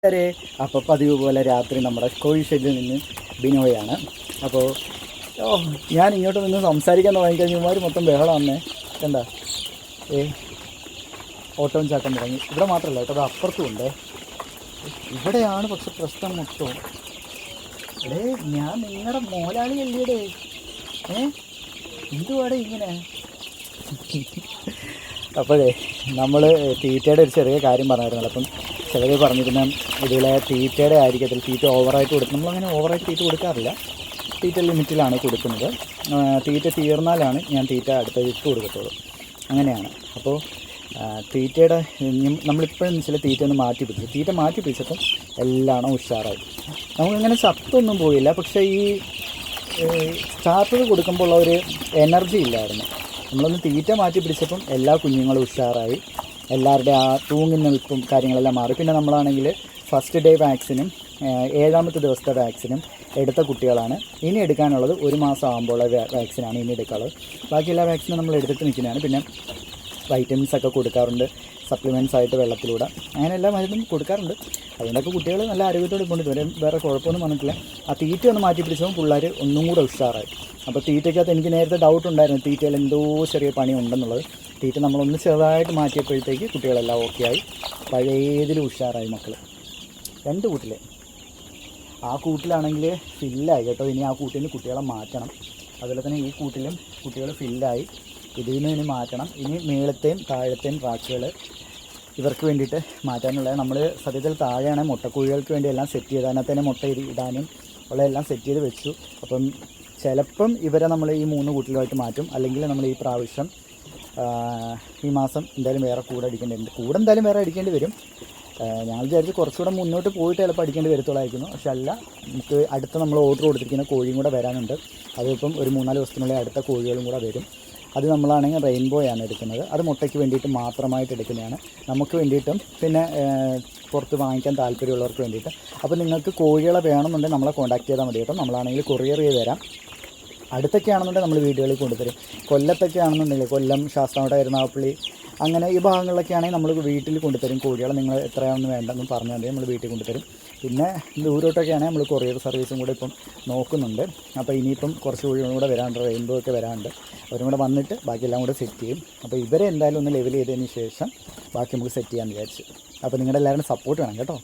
അരെ അപ്പോൾ പതിവ് പോലെ രാത്രി നമ്മുടെ കോഴി ഷെഡിൽ നിന്ന് ബിനോയാണ്. അപ്പോൾ ഞാൻ ഇങ്ങോട്ട് നിന്ന് സംസാരിക്കാൻ തുടങ്ങിക്കഴിഞ്ഞാൽ മൊത്തം ബഹളമാണേ. കണ്ട ഓട്ടവും ചാട്ടം തുടങ്ങി. ഇവിടെ മാത്രമല്ല കേട്ടോ, അത് അപ്പുറത്തും ഉണ്ട്. ഇവിടെയാണ് പക്ഷെ പ്രശ്നം മൊത്തം. ഞാൻ നിങ്ങളുടെ മോലാളിയല്ലേടേ. എന്തുവാടെ ഇങ്ങനെ? അപ്പോഴേ നമ്മൾ തീറ്റയുടെ ഒരു ചെറിയ കാര്യം പറഞ്ഞായിരുന്നല്ലോ. അപ്പം ചിലർ പറഞ്ഞിരുന്ന ഇതിലെ തീറ്റയുടെ ആയിരിക്കത്തില്ല, തീറ്റ ഓവറായിട്ട് കൊടുക്കും. നമ്മളങ്ങനെ ഓവറായിട്ട് തീറ്റ കൊടുക്കാറില്ല, തീറ്റ ലിമിറ്റിലാണ് കൊടുക്കുന്നത്. തീറ്റ തീർന്നാലാണ് ഞാൻ തീറ്റ അടുത്ത ഇട്ട് കൊടുക്കത്തുള്ളൂ, അങ്ങനെയാണ്. അപ്പോൾ തീറ്റയുടെ നമ്മളിപ്പോഴും ചില തീറ്റ ഒന്ന് മാറ്റി പിടിച്ചു. തീറ്റ മാറ്റി പിടിച്ചപ്പം എല്ലാം ഉഷാറായി. നമുക്കങ്ങനെ ചത്തൊന്നും പോയില്ല, പക്ഷേ ഈ സ്റ്റാർട്ടർ കൊടുക്കുമ്പോൾ ഉള്ള ഒരു എനർജി ഇല്ലായിരുന്നു. നമ്മളൊന്ന് തീറ്റ മാറ്റി പിടിച്ചപ്പം എല്ലാ കുഞ്ഞുങ്ങളും ഉഷാറായി. എല്ലാവരുടെ ആ തൂങ്ങി നിൽപ്പും കാര്യങ്ങളെല്ലാം മാറി. പിന്നെ നമ്മളാണെങ്കിൽ ഫസ്റ്റ് ഡേ വാക്സിനും 7ാമത്തെ ദിവസത്തെ വാക്സിനും എടുത്ത കുട്ടികളാണ്. ഇനി എടുക്കാനുള്ളത് 1 മാസം ആകുമ്പോൾ വാക്സിനാണ് ഇനി എടുക്കാനുള്ളത്. ബാക്കി എല്ലാ വാക്സിനും നമ്മൾ എടുത്തിട്ട് നിൽക്കുന്നതാണ്. പിന്നെ വൈറ്റമിൻസ് ഒക്കെ കൊടുക്കാറുണ്ട്, സപ്ലിമെൻറ്റ്സ് ആയിട്ട് വെള്ളത്തിലൂടെ, അങ്ങനെ എല്ലാ മരുന്നും കൊടുക്കാറുണ്ട്. അതുകൊണ്ടൊക്കെ കുട്ടികൾ നല്ല ആരോഗ്യത്തോടെ കൊണ്ടുവരും, വേറെ കുഴപ്പമൊന്നും വന്നിട്ടില്ല. ആ തീറ്റ ഒന്ന് മാറ്റി പിടിച്ചപ്പോൾ പിള്ളേർ ഒന്നും കൂടെ ഉഷാറായി. അപ്പോൾ തീറ്റയ്ക്കകത്ത് എനിക്ക് നേരത്തെ ഡൗട്ട് ഉണ്ടായിരുന്നു, തീറ്റയിൽ എന്തോ ചെറിയ പണി ഉണ്ടെന്നുള്ളത്. തീറ്റ നമ്മളൊന്ന് ചെറുതായിട്ട് മാറ്റിയപ്പോഴത്തേക്ക് കുട്ടികളെല്ലാം ഓക്കെ ആയി, പഴയതിൽ ഉഷാറായി മക്കൾ. 2 കൂട്ടിലെ ആ കൂട്ടിലാണെങ്കിൽ ഫില്ലായി കേട്ടോ. ഇനി ആ കൂട്ടിൽ നിന്ന് കുട്ടികളെ മാറ്റണം. അതുപോലെ തന്നെ ഈ കൂട്ടിലും കുട്ടികൾ ഫില്ലായി, ഇതിൽ നിന്ന് ഇനി മാറ്റണം. ഇനി മേളത്തെയും താഴത്തെയും ട്രാക്കുകൾ ഇവർക്ക് വേണ്ടിയിട്ട് മാറ്റാനുള്ളത്. നമ്മൾ സത്യത്തിൽ താഴെയാണ് മുട്ടക്കോഴികൾക്ക് വേണ്ടി എല്ലാം സെറ്റ് ചെയ്ത്, അതിനകത്ത് തന്നെ മുട്ട ഇടാനും ഉള്ള എല്ലാം സെറ്റ് ചെയ്ത് വെച്ചു. അപ്പം ചിലപ്പം ഇവരെ നമ്മൾ ഈ 3 കൂട്ടിലുമായിട്ട് മാറ്റും, അല്ലെങ്കിൽ നമ്മൾ ഈ പ്രാവശ്യം ഈ മാസം എന്തായാലും വേറെ കൂടെ അടിക്കേണ്ടതുണ്ട്. കൂടെ എന്തായാലും വേറെ അടിക്കേണ്ടി വരും. ഞാൻ വിചാരിച്ച് കുറച്ചുകൂടെ മുന്നോട്ട് പോയിട്ട് ചിലപ്പോൾ അടിക്കേണ്ടി വരത്തുള്ളായിരിക്കുന്നു. പക്ഷെ അല്ല, നമുക്ക് അടുത്ത നമ്മൾ ഓർഡർ കൊടുത്തിരിക്കുന്ന കോഴിയും കൂടെ വരാനുണ്ട്. അതിപ്പം ഒരു 3-4 ദിവസത്തിനുള്ളിൽ അടുത്ത കോഴികളും കൂടെ വരും. അത് നമ്മളാണെങ്കിൽ റെയിൻബോയാണ് എടുക്കുന്നത്. അത് മുട്ടയ്ക്ക് വേണ്ടിയിട്ട് മാത്രമായിട്ട് എടുക്കുന്നതാണ്, നമുക്ക് വേണ്ടിയിട്ടും പിന്നെ പുറത്ത് വാങ്ങിക്കാൻ താല്പര്യമുള്ളവർക്ക് വേണ്ടിയിട്ട്. അപ്പോൾ നിങ്ങൾക്ക് കോഴികളെ വേണമെന്നുണ്ടെങ്കിൽ നമ്മളെ കോൺടാക്ട് ചെയ്താൽ മതി കേട്ടോ. നമ്മളാണെങ്കിൽ കൊറിയർ ചെയ്ത് തരാം. അടുത്തൊക്കെ ആണെന്നുണ്ടെങ്കിൽ നമ്മൾ വീടുകളിൽ കൊണ്ടുതരും. കൊല്ലത്തൊക്കെ ആണെന്നുണ്ടെങ്കിൽ കൊല്ലം, ശാസ്താംകോട്ട, എറണാകുളപ്പള്ളി, അങ്ങനെ ഈ ഭാഗങ്ങളിലൊക്കെ ആണെങ്കിൽ നമ്മൾ വീട്ടിൽ കൊണ്ടുതരും കോഴികളെ. നിങ്ങൾ എത്രയാണെന്ന് വേണ്ടെന്ന് പറഞ്ഞാൽ മതി, നമ്മൾ വീട്ടിൽ കൊണ്ടുതരും. പിന്നെ ദൂരോട്ടൊക്കെ ആണെങ്കിൽ നമ്മൾ കൊറിയർ സർവീസും കൂടെ ഇപ്പം നോക്കുന്നുണ്ട്. അപ്പോൾ ഇനിയിപ്പം കുറച്ച് കോഴികളും കൂടെ വരാനുണ്ട്, റെയിൻബോ ഒക്കെ വരാനുണ്ട്. അവരും കൂടെ വന്നിട്ട് ബാക്കിയെല്ലാം കൂടെ സെറ്റ് ചെയ്യും. അപ്പോൾ ഇവരെ എന്തായാലും ഒന്ന് ലെവൽ ചെയ്തതിന് ശേഷം ബാക്കി നമുക്ക് സെറ്റ് ചെയ്യാമെന്ന് വിചാരിച്ചു. അപ്പോൾ നിങ്ങളുടെ എല്ലാവരും സപ്പോർട്ട് വേണം കേട്ടോ.